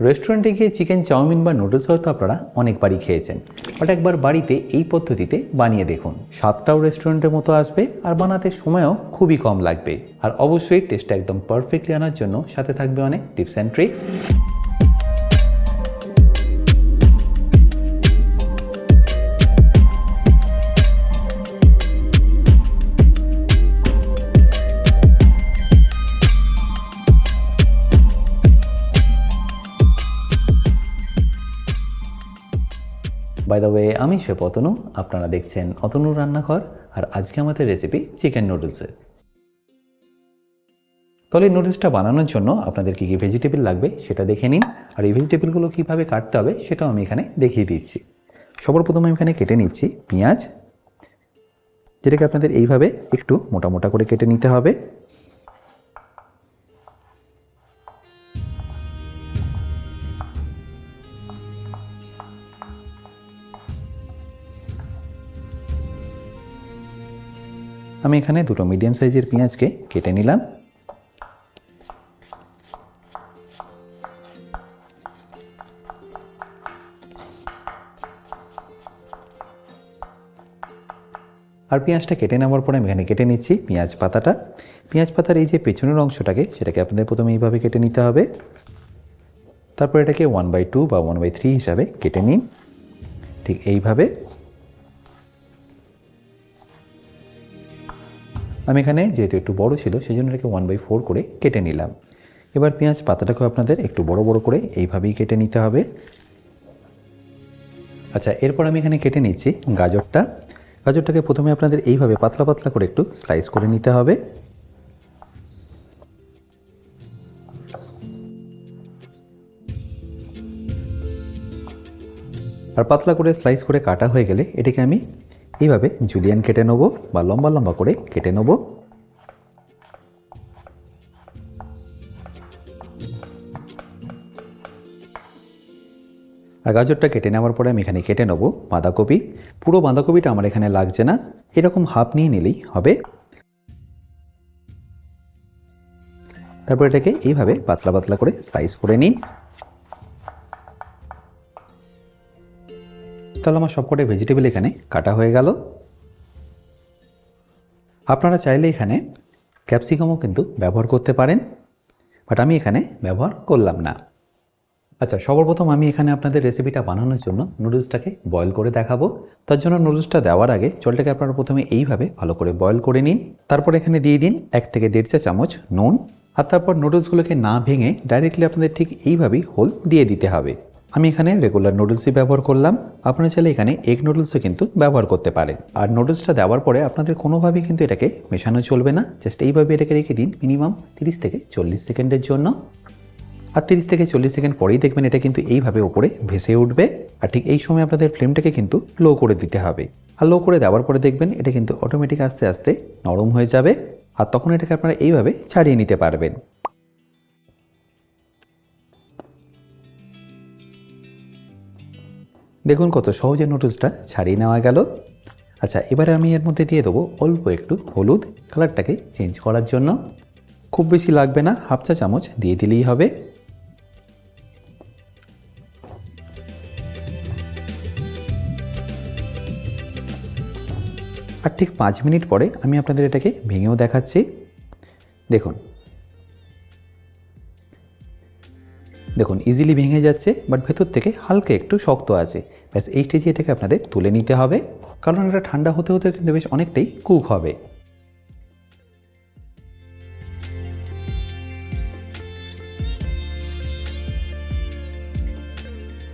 রেস্টুরেন্টে গিয়ে chicken chowmein বা নুডলস হয়তো আপনারা অনেকবারই খেয়েছেন, বাট একবার বাড়িতে এই পদ্ধতিতে বানিয়ে দেখুন। স্বাদটাও রেস্টুরেন্টের মতো আসবে আর বানাতে সময়ও খুবই কম লাগবে। আর অবশ্যই টেস্টটা একদম পারফেক্টলি আনার জন্য সাথে থাকবে অনেক tips and tricks. By the way, আমি শেফ অতনু, আপনারা দেখছেন অতনুর রান্নাঘর। আর আজকে আমাদের রেসিপি চিকেন নুডলসের। তাহলে নুডলসটা বানানোর জন্য আপনাদের কী কী ভেজিটেবল লাগবে সেটা দেখে নিন, আর এই ভেজিটেবলগুলো কীভাবে কাটতে হবে সেটাও আমি এখানে দেখিয়ে দিচ্ছি। সবার প্রথমে আমি এখানে কেটে নিচ্ছি পেঁয়াজ, যেটাকে আপনাদের এইভাবে একটু মোটা মোটা করে কেটে নিতে হবে। আমি এখানে দুটো মিডিয়াম সাইজের পেঁয়াজকে কেটে নিলাম। আর পেঁয়াজটা কেটে নেওয়ার পরে আমি এখানে কেটে নিচ্ছি পেঁয়াজ পাতাটা। পেঁয়াজ পাতার এই যে পেছনের অংশটাকে, সেটাকে আপনাদের প্রথমে এইভাবে কেটে নিতে হবে। তারপর এটাকে 1/2 বা 1/3 হিসাবে কেটে নিন, ঠিক এইভাবে। আমি এখানে যেহেতু একটু বড় ছিল সেই জন্য এটাকে 1/4 করে কেটে নিলাম। এবার পেঁয়াজ পাতাটাকেও আপনাদের একটু বড় বড় করে এইভাবেই কেটে নিতে হবে। আচ্ছা, এরপর আমি এখানে কেটে নিচ্ছি গাজরটা। গাজরটাকে প্রথমে আপনাদের এইভাবে পাতলা পাতলা করে একটু স্লাইস করে নিতে হবে। আর পাতলা করে স্লাইস করে কাটা হয়ে গেলে এটাকে আমি এইভাবে জুলিয়ান কেটে নেব বা লম্বা লম্বা করে কেটে নেব। আর গাজরটা কেটে নেওয়ার পরে আমি এখানে কেটে নেব বাঁধাকপি। পুরো বাঁধাকপিটা আমার এখানে লাগছে না, এরকম হাফ নিয়ে নিলেই হবে। তারপর এটাকে এইভাবে পাতলা পাতলা করে স্লাইস করে নিন। তাহলে আমার সবকটা ভেজিটেবল এখানে কাটা হয়ে গেল। আপনারা চাইলে এখানে ক্যাপসিকামও কিন্তু ব্যবহার করতে পারেন, বাট আমি এখানে ব্যবহার করলাম না। আচ্ছা, সবার প্রথম আমি এখানে আপনাদের রেসিপিটা বানানোর জন্য নুডলসটাকে বয়েল করে দেখাবো। তার জন্য নুডলসটা দেওয়ার আগে জলটাকে আপনারা প্রথমে এইভাবে ভালো করে বয়েল করে নিন। তারপর এখানে দিয়ে দিন 1 থেকে 1.5 চা চামচ নুন। আর তারপর নুডলসগুলোকে না ভেঙে ডাইরেক্টলি আপনাদের ঠিক এইভাবেই হোল দিয়ে দিতে হবে। আমি এখানে রেগুলার নুডলসই ব্যবহার করলাম, আপনারা চাইলে এখানে এগ নুডলসও কিন্তু ব্যবহার করতে পারেন। আর নুডলসটা দেওয়ার পরে আপনাদের কোনোভাবেই কিন্তু এটাকে মেশানো চলবে না, জাস্ট এইভাবে এটাকে রেখে দিন মিনিমাম 30 থেকে 40 সেকেন্ডের জন্য। আর 30 থেকে 40 সেকেন্ড পরেই দেখবেন এটা কিন্তু এইভাবে ওপরে ভেসে উঠবে। আর ঠিক এই সময় আপনাদের ফ্লেমটাকে কিন্তু লো করে দিতে হবে। আর লো করে দেওয়ার পরে দেখবেন এটা কিন্তু অটোমেটিক আস্তে আস্তে নরম হয়ে যাবে। আর তখন এটাকে আপনারা এইভাবে ছাড়িয়ে নিতে পারবেন। দেখুন কত সহজে নুডলসটা ছাড়িয়ে নেওয়া গেল। আচ্ছা, এবারে আমি এর মধ্যে দিয়ে দেবো অল্প একটু হলুদ, কালারটাকে চেঞ্জ করার জন্য। খুব বেশি লাগবে না, হাফ চা চামচ দিয়ে দিলেই হবে। আর ঠিক 5 মিনিট পরে আমি আপনাদের এটাকে ভেঙেও দেখাচ্ছি। দেখুন দেখুন ইজিলি ভেঙে যাচ্ছে, বাট ভেতর থেকে হালকা একটু শক্ত আছে। ব্যাস এই স্টেজে এটাকে আপনাদের তুলে নিতে হবে, কারণ এটা ঠান্ডা হতে হতে কিন্তু বেশ অনেকটাই কুক হবে।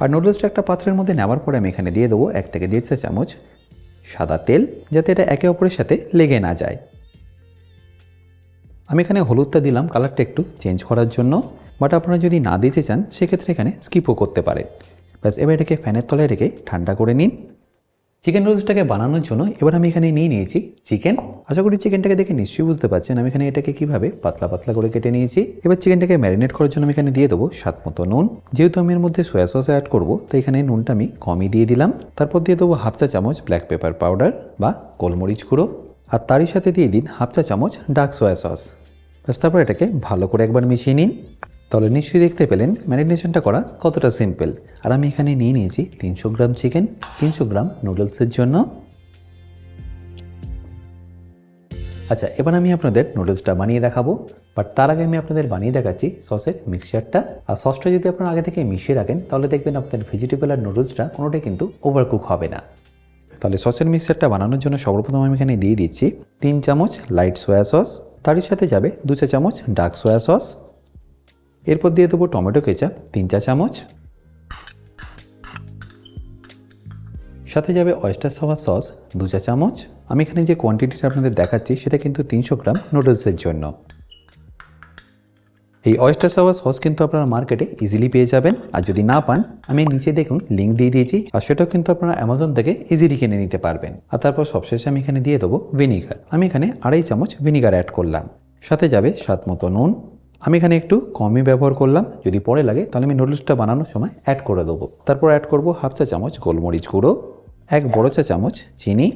আর নুডলসটা একটা পাত্রের মধ্যে নেওয়ার পরে আমি এখানে দিয়ে দেবো 1 থেকে 1.5 চা চামচ সাদা তেল, যাতে এটা একে অপরের সাথে লেগে না যায়। আমি এখানে হলুদটা দিলাম কালারটা একটু চেঞ্জ করার জন্য, বাট আপনারা যদি না দিতে চান সেক্ষেত্রে এখানে স্কিপও করতে পারেন। ব্যাস এবার এটাকে ফ্যানের তলায় রেখে ঠান্ডা করে নিন। চিকেন নুডলসটাকে বানানোর জন্য এবার আমি এখানে নিয়ে নিয়েছি চিকেন। আশা করি চিকেনটাকে দেখে নিশ্চয়ই বুঝতে পারছেন আমি এখানে এটাকে কীভাবে পাতলা পাতলা করে কেটে নিয়েছি। এবার চিকেনটাকে ম্যারিনেট করার জন্য আমি এখানে দিয়ে দেবো স্বাদ মতো নুন। যেহেতু আমি এর মধ্যে সয়া সস অ্যাড করবো, তো এখানে নুনটা আমি কমই দিয়ে দিলাম। তারপর দিয়ে দেবো হাফ চা চামচ ব্ল্যাক পেপার পাউডার বা গোলমরিচ গুঁড়ো। আর তারই সাথে দিয়ে দিন হাফ চা চামচ ডার্ক সয়া সস। ব্যাস তারপর এটাকে ভালো করে একবার মিশিয়ে নিন। তাহলে নিশ্চয়ই দেখতে পেলেন ম্যারিনেশনটা করা কতটা সিম্পল। আর আমি এখানে নিয়ে নিয়েছি 300 গ্রাম চিকেন, 300 গ্রাম নুডলসের জন্য। আচ্ছা, এবার আমি আপনাদের নুডলসটা বানিয়ে দেখাবো, বাট তার আগে আমি আপনাদের বানিয়ে দেখাচ্ছি সসের মিক্সচারটা। আর সসটা যদি আপনারা আগে থেকে মিশিয়ে রাখেন তাহলে দেখবেন আপনাদের ভেজিটেবল আর নুডলসটা কোনোটাই কিন্তু ওভারকুক হবে না। তাহলে সসের মিক্সচারটা বানানোর জন্য সর্বপ্রথম আমি এখানে দিয়ে দিচ্ছি 3 চামচ লাইট সয়া সস, তারই সাথে যাবে 2 চা চামচ ডার্ক সয়া সস, এরপর দিয়ে দেবো টমেটো কেচাপ 3 চা চামচ, সাথে যাবে অয়েস্টার সয়া সস 2 চা চামচ। আমি এখানে যে কোয়ান্টিটিটা আপনাদের দেখাচ্ছি সেটা কিন্তু 300 গ্রাম নুডলসের জন্য। এই অয়েস্টার সয়া সস কিন্তু আপনারা মার্কেটে ইজিলি পেয়ে যাবেন, আর যদি না পান আমি নিচে দেখুন লিঙ্ক দিয়ে দিয়েছি, আর সেটাও কিন্তু আপনারা অ্যামাজন থেকে ইজিলি কিনে নিতে পারবেন। আর তারপর সবশেষে আমি এখানে দিয়ে দেবো ভিনিগার। আমি এখানে 2.5 চামচ ভিনিগার অ্যাড করলাম, সাথে যাবে স্বাদ মতো নুন। আমি এখানে একটু কমই ব্যবহার করলাম, যদি পরে লাগে তাহলে আমি নুডলসটা বানানোর সময় অ্যাড করে দেবো। তারপর অ্যাড করবো 1/2 চা চামচ গোলমরিচ গুঁড়ো, 1 বড় চা চামচ চিনি।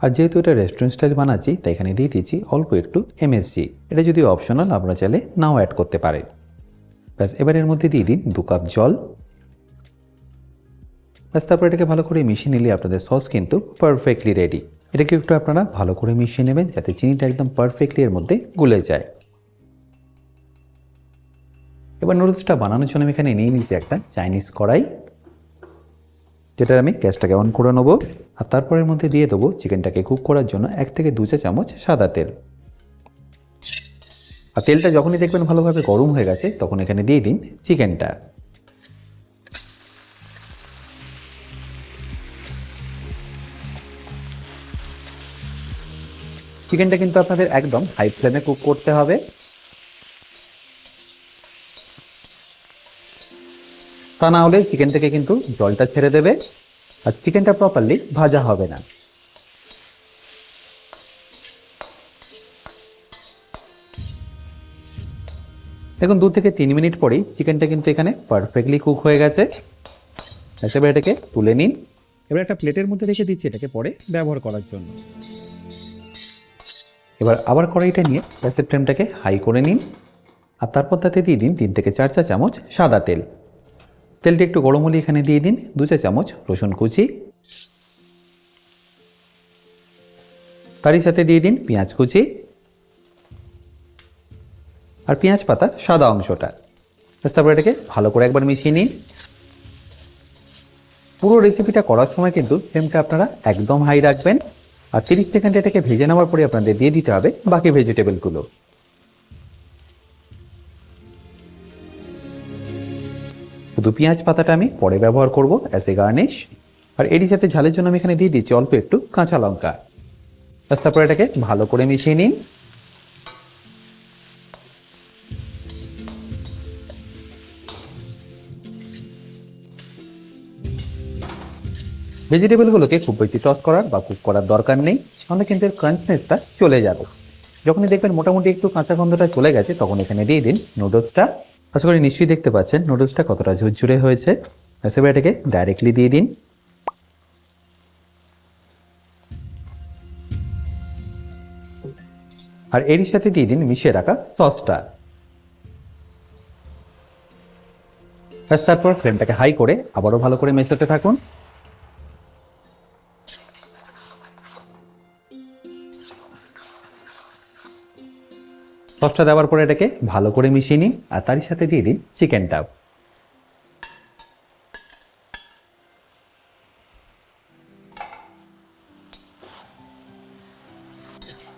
আর যেহেতু এটা রেস্টুরেন্ট স্টাইল বানাচ্ছি তাই এখানে দিয়ে দিয়েছি অল্প একটু এমএসজি। এটা যদি অপশনাল, আপনারা চাইলে নাও অ্যাড করতে পারেন। ব্যাস, এবার এর মধ্যে দিয়ে দিন 2 কাপ জল। ব্যাস, তারপর এটাকে ভালো করে মিশিয়ে নিলে আপনাদের সস কিন্তু পারফেক্টলি রেডি। এটাকে একটু আপনারা ভালো করে মিশিয়ে নেবেন যাতে চিনিটা একদম পারফেক্টলি এর মধ্যে গুলে যায়। এবার নুডলসটা বানানোর জন্য আমি এখানে নিয়ে নিচ্ছি একটা চাইনিজ কড়াই, যেটা আমি গ্যাসটাকে অন করে নেবো। আর তারপর এর মধ্যে দিয়ে দেবো চিকেনটাকে কুক করার জন্য 1 থেকে 2 চা চামচ সাদা তেল। আর তেলটা যখনই দেখবেন ভালোভাবে গরম হয়ে গেছে তখন এখানে দিয়ে দিন চিকেনটা। চিকেনটা কিন্তু আপনাদের একদম হাই ফ্লেমে কুক করতে হবে, তা না হলে চিকেন থেকে কিন্তু জলটা ছেড়ে দেবে আর চিকেনটা প্রপারলি ভাজা হবে না। দেখুন 2 থেকে 3 মিনিট পরেই চিকেনটা কিন্তু এখানে পারফেক্টলি কুক হয়ে গেছে। এবার এটাকে তুলে নিন। এবার একটা প্লেটের মধ্যে রেখে দিচ্ছি এটাকে পরে ব্যবহার করার জন্য। এবার আবার কড়াইটা নিয়ে গ্যাসের ফ্লেমটাকে হাই করে নিন। আর তারপর তাতে দিয়ে দিন 3 থেকে 4 চা চামচ সাদা তেল। তেলটি একটু গরম হলে এখানে দিয়ে দিন 2 চা চামচ রসুন কুচি, তারই সাথে দিয়ে দিন পেঁয়াজ কুচি আর পেঁয়াজ পাতা সাদা অংশটা। তারপর এটাকে ভালো করে একবার মিশিয়ে নিন। পুরো রেসিপিটা করার সময় কিন্তু ফ্লেমটা আপনারা একদম হাই রাখবেন। আর 30 সেকেন্ড এটাকে ভেজে নেওয়ার পরে আপনাদের দিয়ে দিতে হবে বাকি ভেজিটেবলগুলো। শুধু পেঁয়াজ পাতাটা আমি পরে ব্যবহার করব অ্যাজ এ গার্নিশ। আর এরই সাথে ঝালের জন্য আমি এখানে দিয়ে দিচ্ছি অল্প একটু কাঁচা লঙ্কা। তারপর এটাকে ভালো করে মিশিয়ে নিন। ভেজিটেবলগুলোকে খুব বেশি টস করার বা কুক করার দরকার নেই, তাহলে কিন্তু এর ক্রাঞ্চনেসটা চলে যাবে। যখনই দেখবেন মোটামুটি একটু কাঁচা গন্ধটা চলে গেছে তখন এখানে দিয়ে দিন নুডলসটা। আশা করি নিশ্চয়ই দেখতে পাচ্ছেন নুডলসটা কতটা ঝুরঝুরে হয়েছে। এবার এটাকে ডাইরেক্টলি দিয়ে দিন। আর এরই সাথে দিয়ে দিন মিশিয়ে রাখা সসটা। তারপর ফ্লেমটাকে হাই করে আবারও ভালো করে মেশাতে থাকুন। সসটা দেওয়ার পরে এটাকে ভালো করে মিশিয়ে নিন আর তারই সাথে দিয়ে দিন চিকেনটা।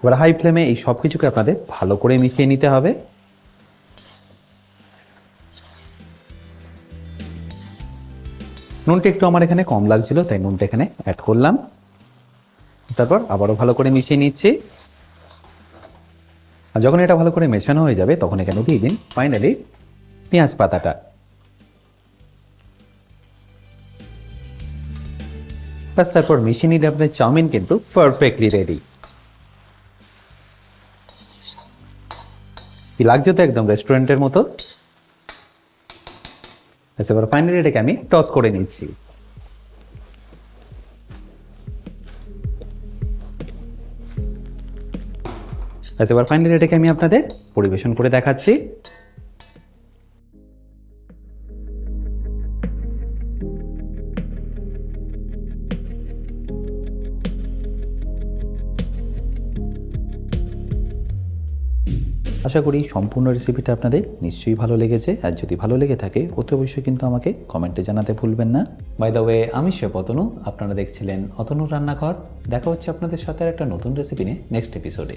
এবার হাই ফ্লেমে এই সব কিছুকে আপনাদের ভালো করে মিশিয়ে নিতে হবে। নুনটা একটু আমার এখানে কম লাগছিল তাই নুনটা এখানে অ্যাড করলাম। তারপর আবারও ভালো করে মিশিয়ে নিচ্ছি। আর যখন এটা ভালো করে মেশানো হয়ে যাবে তখন এখানে দিয়ে দিন ফাইনালি পেঁয়াজ পাতাটা। ব্যাস, তারপর মিশিয়ে নিলে আপনার চাউমিন কিন্তু পারফেক্টলি রেডি। কি লাগছে তো একদম রেস্টুরেন্টের মতো। এবার ফাইনালি এটাকে আমি টস করে নিচ্ছি। এবার ফাইনালি এটাকে আমি আপনাদের পরিবেশন করে দেখাচ্ছি। আশা করি সম্পূর্ণ রেসিপিটা আপনাদের নিশ্চয়ই ভালো লেগেছে, আর যদি ভালো লেগে থাকে অতি অবশ্যই কিন্তু আমাকে কমেন্টে জানাতে ভুলবেন না। বাই দ্য ওয়ে, আমি শেফ অতনু, আপনারা দেখছিলেন অতনু রান্নাঘর। দেখা হচ্ছে আপনাদের সাথে একটা নতুন রেসিপি নিয়ে নেক্সট এপিসোডে।